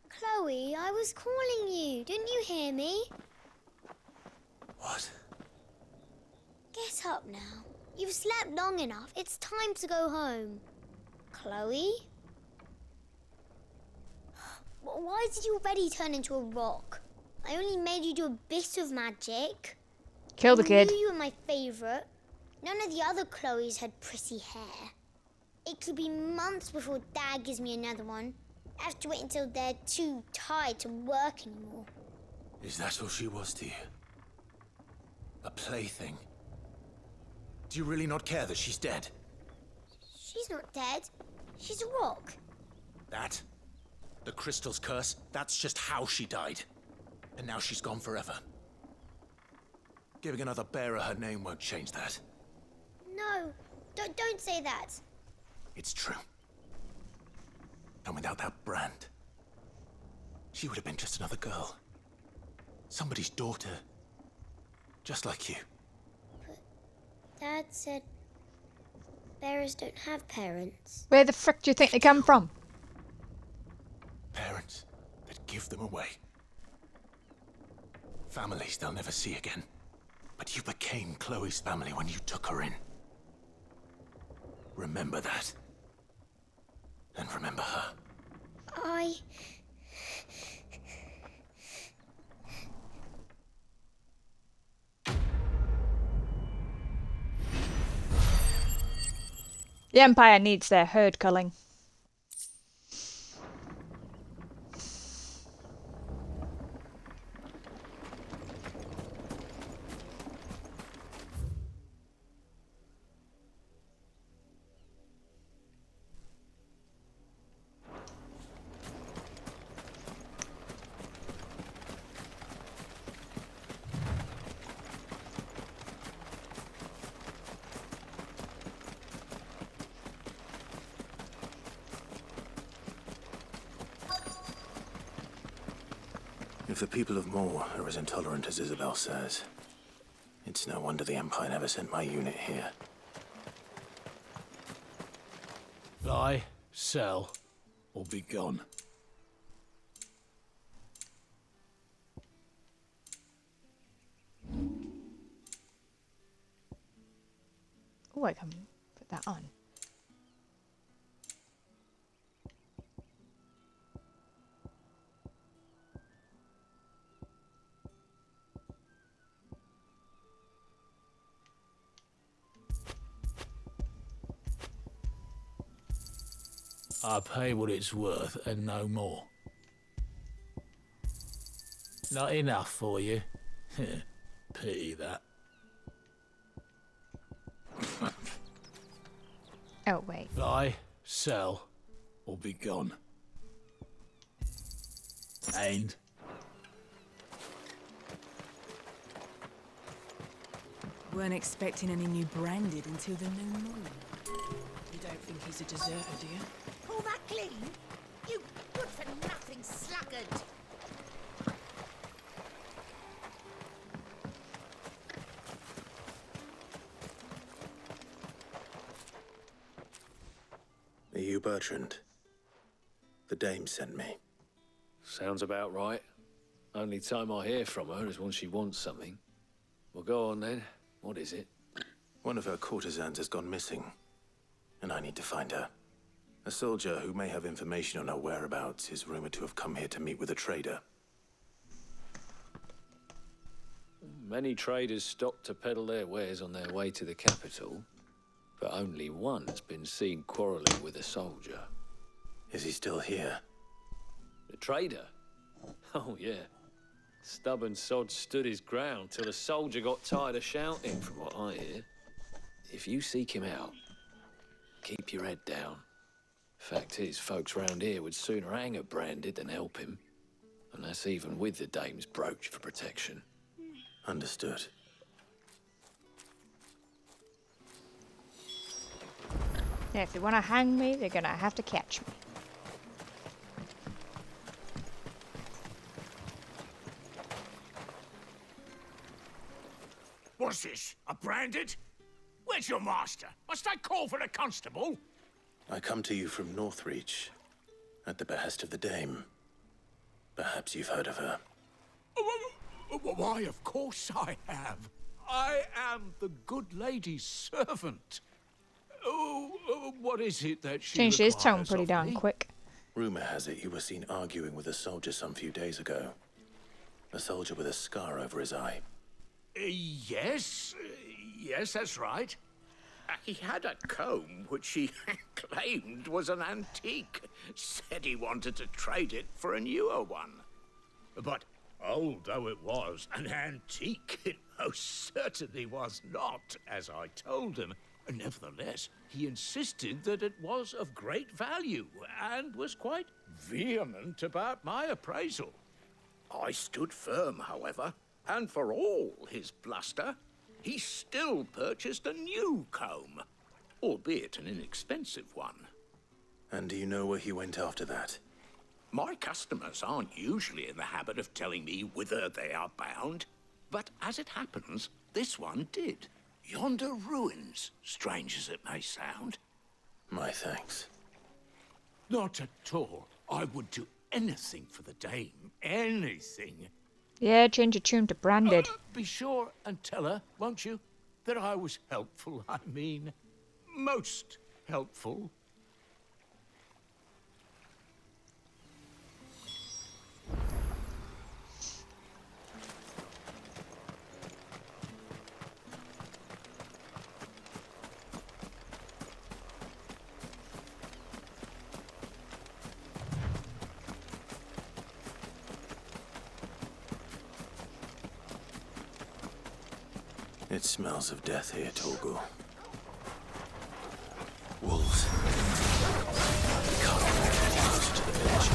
Chloe, I was calling you. Didn't you hear me? What? Get up now. You've slept long enough. It's time to go home. Chloe? Why did you already turn into a rock? I only made you do a bit of magic. Kill the kid. I knew you were my favourite. None of the other Chloes had pretty hair. It could be months before Dad gives me another one. I have to wait until they're too tired to work anymore. Is that all she was to you? A plaything? Do you really not care that she's dead? She's not dead. She's a rock. That? The crystal's curse? That's just how she died. And now she's gone forever. Giving another bearer her name won't change that. No, don't say that. It's true. And without that brand, she would have been just another girl. Somebody's daughter. Just like you. Dad said bearers don't have parents. Where the frick do you think they come from? Parents that give them away. Families they'll never see again. But you became Chloe's family when you took her in. Remember that. And remember her. The Empire needs their herd culling. If the people of Moor are as intolerant as Isabel says, it's no wonder the Empire never sent my unit here. Buy, sell, or be gone. Oh, I can put that on. I pay what it's worth and no more. Not enough for you? Pity that. Oh, wait. Buy, sell, or be gone. And Weren't expecting any new branded until the new moon. You don't think he's a deserter, do you? Pull that clean? You good-for-nothing sluggard! Are you Bertrand? The dame sent me. Sounds about right. Only time I hear from her is when she wants something. Well, go on then. What is it? One of her courtesans has gone missing, and I need to find her. A soldier who may have information on her whereabouts is rumored to have come here to meet with a trader. Many traders stop to peddle their wares on their way to the capital, but only one's been seen quarreling with a soldier. Is he still here? The trader? Oh, yeah. Stubborn sod stood his ground till the soldier got tired of shouting, from what I hear. If you seek him out, keep your head down. Fact is, folks round here would sooner hang a branded than help him. And that's even with the dame's brooch for protection. Understood. Yeah, if they want to hang me, they're gonna have to catch me. What's this? A branded? Where's your master? Must I call for the constable? I come to you from Northreach, at the behest of the dame. Perhaps you've heard of her. Why, of course I have. I am the good lady's servant. What is it that she Changed his tone requires pretty of darn me? quick. Rumor has it you were seen arguing with a soldier some few days ago. A soldier with a scar over his eye. Yes, that's right. He had a comb which he claimed was an antique. Said he wanted to trade it for a newer one. But old though it was, an antique it most certainly was not, as I told him. Nevertheless, he insisted that it was of great value and was quite vehement about my appraisal. I stood firm, however, and for all his bluster, he still purchased a new comb, albeit an inexpensive one. And do you know where he went after that? My customers aren't usually in the habit of telling me whither they are bound, but as it happens, this one did. Yonder ruins, strange as it may sound. My thanks. Not at all. I would do anything for the dame. Anything. Yeah, change your tune to branded. Be sure and tell her, won't you, that I was helpful. I mean, most helpful. It smells of death here, Torgal. Wolves. We can't get any closer to the village.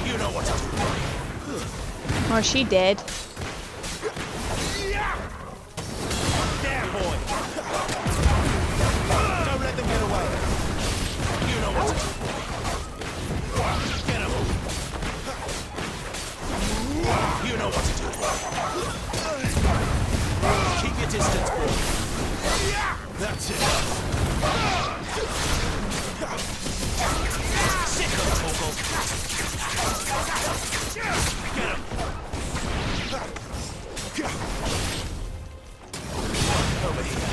You know what to do. Oh, she did. There, boy. Don't let them get away. You know what to do. Get him. You know what to do. Keep your distance, boy. That's it. Sick of Torgal. Get him. Over here.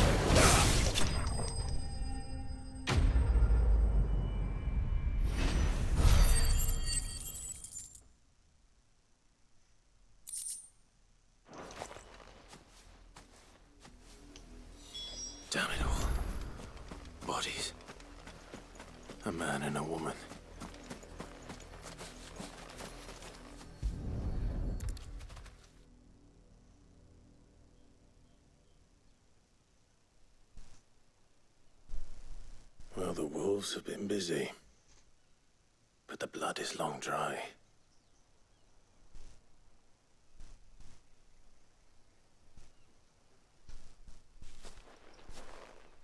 Damn it all. Bodies. A man and a woman. Well, the wolves have been busy. But the blood is long dry.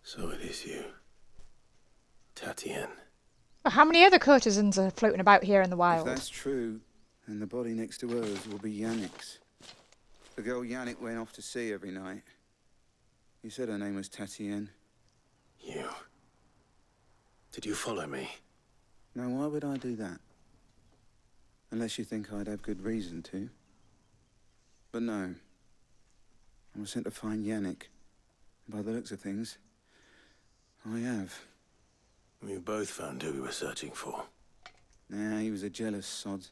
So it is you, Tatienne. How many other courtesans are floating about here in the If wild? that's true, then the body next to hers will be Yannick's. The girl Yannick went off to sea every night. He said her name was Tatienne. You. Did you follow me? Now, why would I do that? Unless you think I'd have good reason to. But no. I was sent to find Yannick. By the looks of things, I have. We both found who we were searching for. Nah, he was a jealous sod.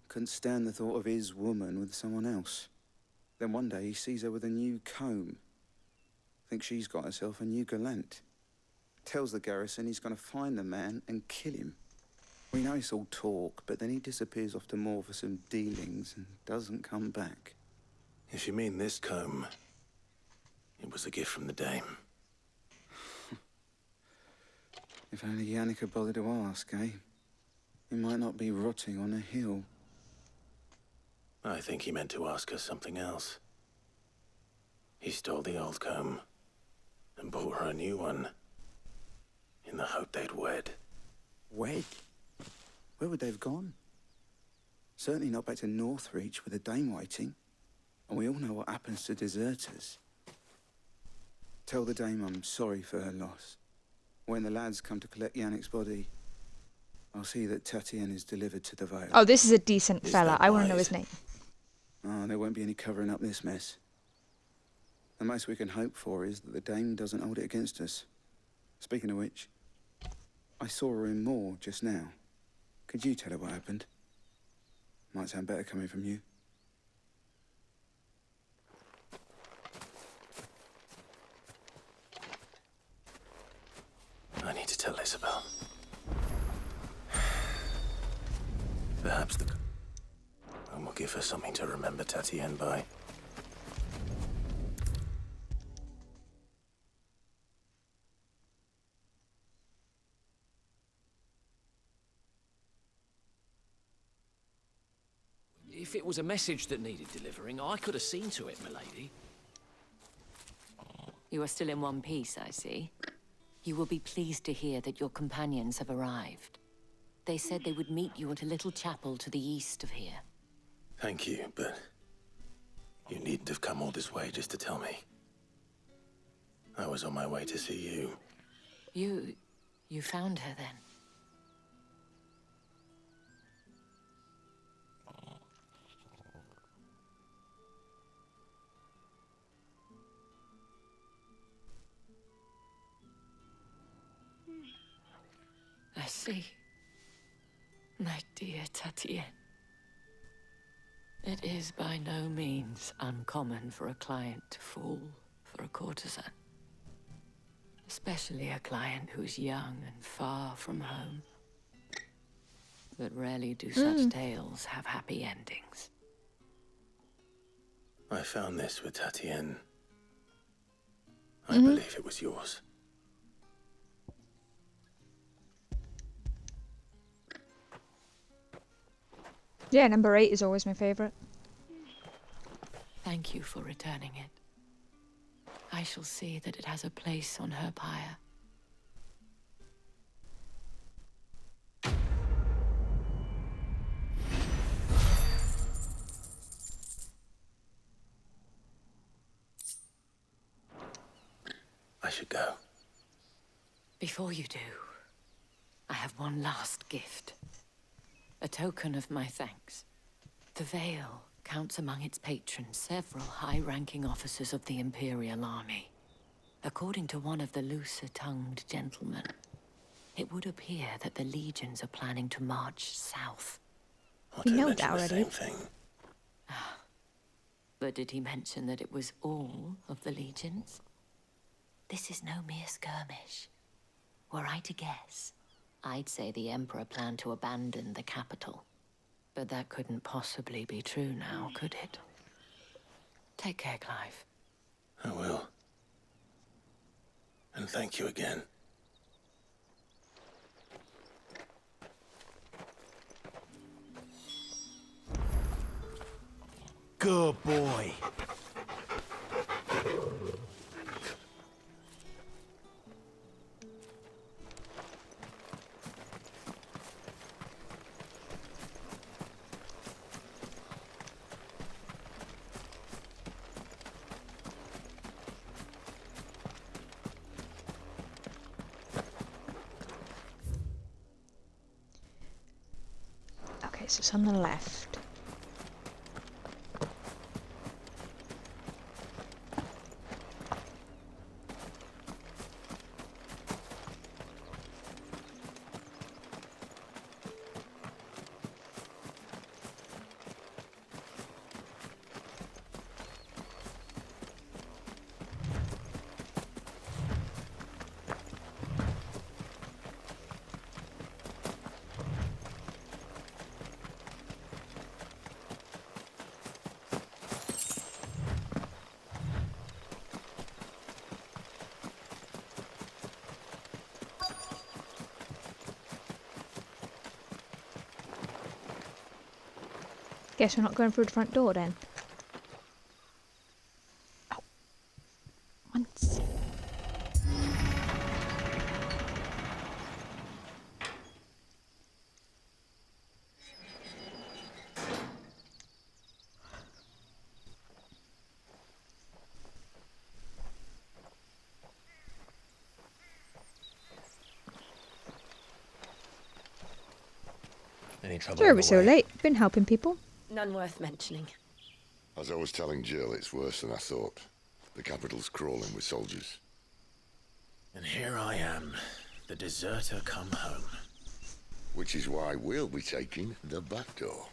Couldn't stand the thought of his woman with someone else. Then one day he sees her with a new comb. Thinks she's got herself a new gallant. Tells the garrison he's gonna find the man and kill him. We know it's all talk, but then he disappears off to Moor for some dealings and doesn't come back. If you mean this comb, it was a gift from the dame. If only Yannick had bothered to ask, eh? He might not be rotting on a hill. I think he meant to ask us something else. He stole the old comb and bought her a new one in the hope they'd wed. Wed? Where would they have gone? Certainly not back to Northreach with a dame waiting. And we all know what happens to deserters. Tell the dame I'm sorry for her loss. When the lads come to collect Yannick's body, I'll see that Tatienne is delivered to the Vale. Oh, this is a decent fella. I want to know his name. Oh, there won't be any covering up this mess. The most we can hope for is that the dame doesn't hold it against us. Speaking of which, I saw her in Moor just now. Could you tell her what happened? Might sound better coming from you. I need to tell Isabel. Perhaps the... And we'll give her something to remember Tatienne by. If it was a message that needed delivering, I could have seen to it, milady. You are still in one piece, I see. You will be pleased to hear that your companions have arrived. They said they would meet you at a little chapel to the east of here. Thank you, but you needn't have come all this way just to tell me. I was on my way to see you. You found her then? I see. My dear Tatienne. It is by no means uncommon for a client to fall for a courtesan. Especially a client who's young and far from home. But rarely do such tales have happy endings. I found this with Tatienne. I believe it was yours. Yeah, number 8 is always my favourite. Thank you for returning it. I shall see that it has a place on her pyre. I should go. Before you do, I have one last gift. A token of my thanks. The Vale counts among its patrons several high-ranking officers of the Imperial Army. According to one of the looser-tongued gentlemen, it would appear that the legions are planning to march south. We know that already. But did he mention that it was all of the legions? This is no mere skirmish. Were I to guess, I'd say the Emperor planned to abandon the capital. But that couldn't possibly be true now, could it? Take care, Clive. I will. And thank you again. Good boy. Guess it's on the left. Guess we're not going through the front door then. Oh. Once. Any trouble? Sorry we're so late. Been helping people. None worth mentioning. As I was telling Jill, it's worse than I thought. The capital's crawling with soldiers. And here I am, the deserter come home. Which is why we'll be taking the back door.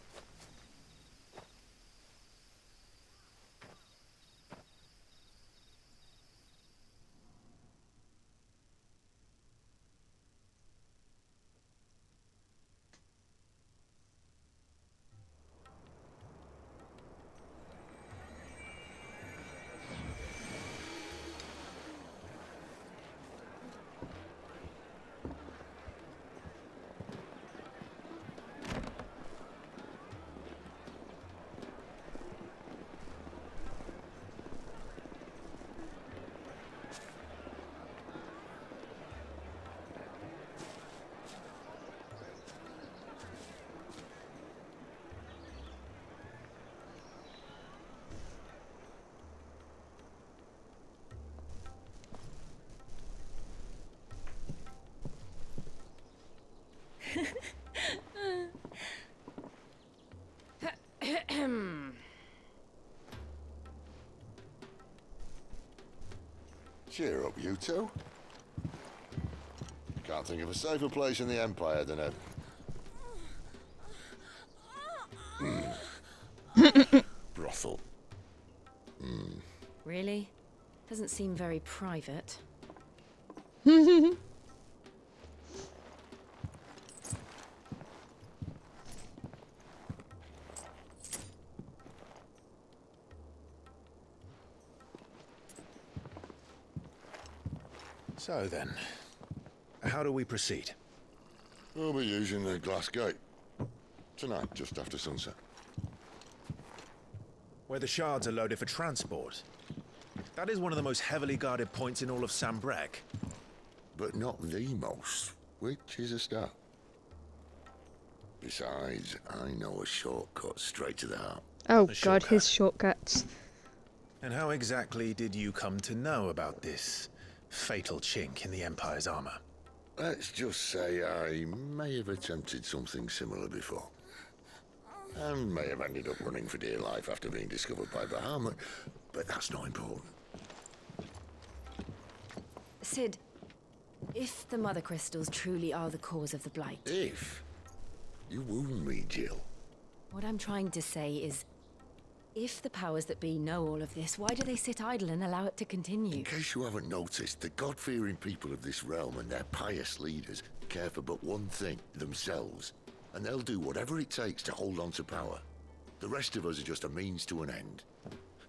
Cheer up, you two. Can't think of a safer place in the Empire than a... brothel. Really? Doesn't seem very private. So then, how do we proceed? We'll be using the glass gate. Tonight, just after sunset. Where the shards are loaded for transport. That is one of the most heavily guarded points in all of Sambrec. But not the most, which is a start. Besides, I know a shortcut straight to the heart. Oh god, his shortcuts. And how exactly did you come to know about this fatal chink in the Empire's armor? Let's just say I may have attempted something similar before. And may have ended up running for dear life after being discovered by Bahamut, but that's not important. Sid, if the Mother Crystals truly are the cause of the Blight... If? You wound me, Jill. What I'm trying to say is, if the powers that be know all of this, why do they sit idle and allow it to continue? In case you haven't noticed, the God-fearing people of this realm and their pious leaders care for but one thing, themselves. And they'll do whatever it takes to hold on to power. The rest of us are just a means to an end.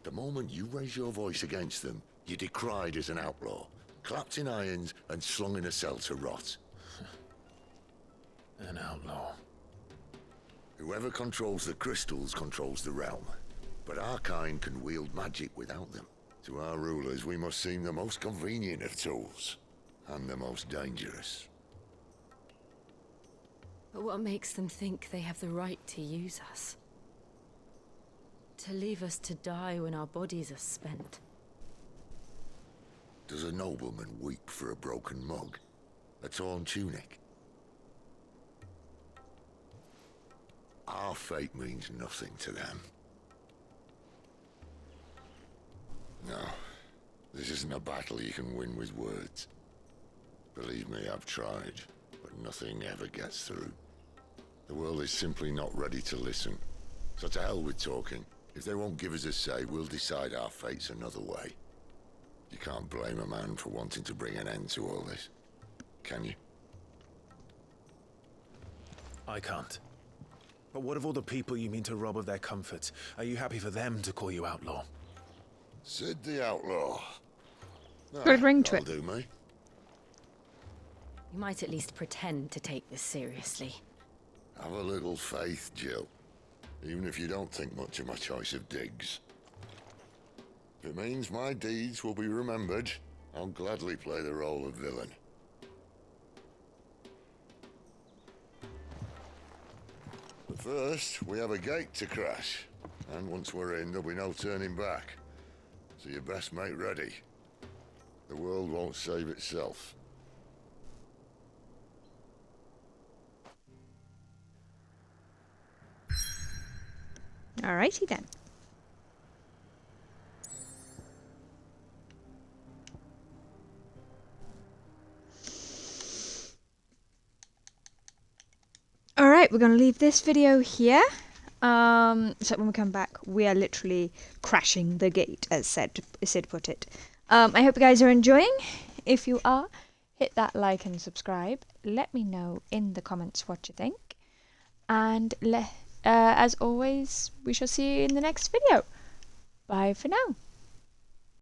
The moment you raise your voice against them, you're decried as an outlaw, clapped in irons and slung in a cell to rot. An outlaw. Whoever controls the crystals controls the realm. But our kind can wield magic without them. To our rulers, we must seem the most convenient of tools. And the most dangerous. But what makes them think they have the right to use us? To leave us to die when our bodies are spent? Does a nobleman weep for a broken mug? A torn tunic? Our fate means nothing to them. No, this isn't a battle you can win with words. Believe me, I've tried, but nothing ever gets through. The world is simply not ready to listen. So to hell with talking. If they won't give us a say, we'll decide our fates another way. You can't blame a man for wanting to bring an end to all this, can you? I can't. But what of all the people you mean to rob of their comforts? Are you happy for them to call you outlaw? Sid the outlaw. Good ring to it. That'll do me. You might at least pretend to take this seriously. Have a little faith, Jill. Even if you don't think much of my choice of digs. If it means my deeds will be remembered, I'll gladly play the role of villain. But first, we have a gate to crash. And once we're in, there'll be no turning back. So you best make ready. The world won't save itself. Alrighty then. Alright, we're going to leave this video here. So when we come back, we are literally crashing the gate, as Sid put it. I hope you guys are enjoying. If you are, hit that like and subscribe. Let me know in the comments what you think. And as always, we shall see you in the next video. Bye for now.